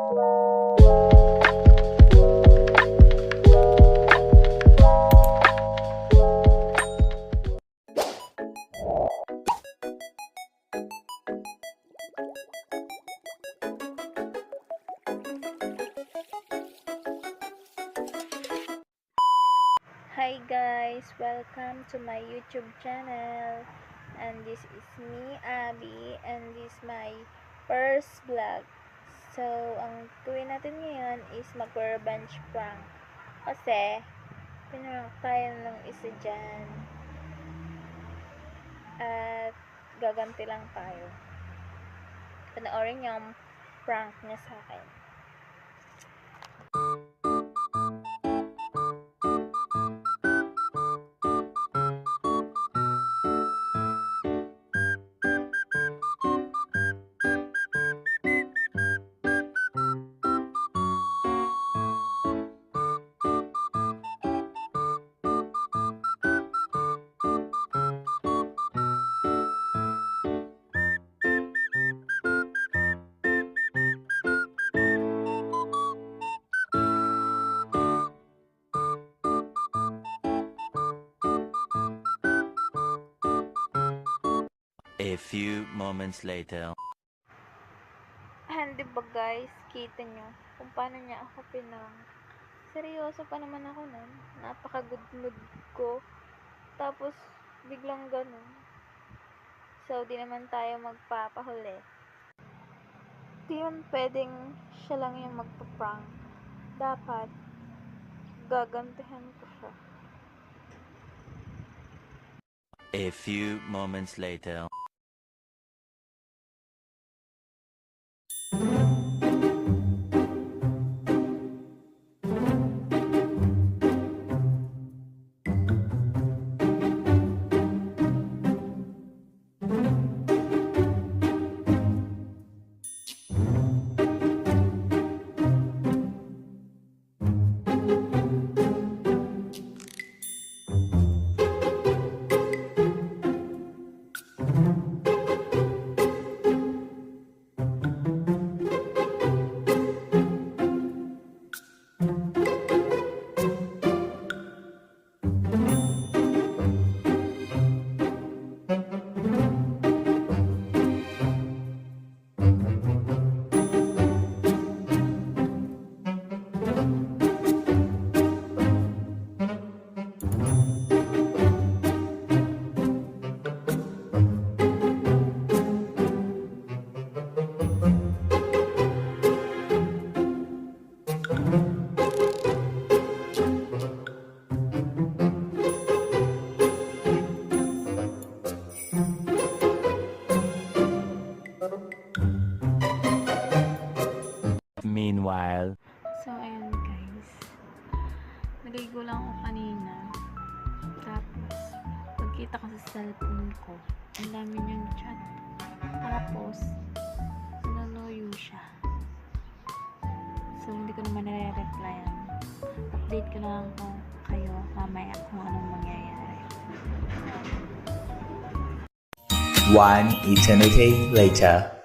Hi guys! Welcome to my YouTube channel. And this is me, Abby, and this is my first vlog. So, ang gawin natin ngayon is mag-revenge prank. Kasi, pinrank tayo ng isa dyan. At, gaganti lang tayo. Panoorin yung prank niya sa akin. A few moments later. And diba guys, kita nyo kung paano niya ako pinrank. Seryoso pa naman ako nun. Napaka-good mood ko. Tapos, biglang ganun. So, di naman tayo magpapahuli. Di yun pwedeng siya lang yung magpa-prank. Dapat, gagantihan ko siya. A few moments later. Meanwhile. So, ayun guys. Naligo lang ako kanina. Tapos, pagkita ko sa cellphone ko, ang dami niyang chat. Tapos, nanoyo siya. So, hindi ko naman nare-replyan. Update ko lang ako kayo mamaya kung anong mangyayari. One eternity later.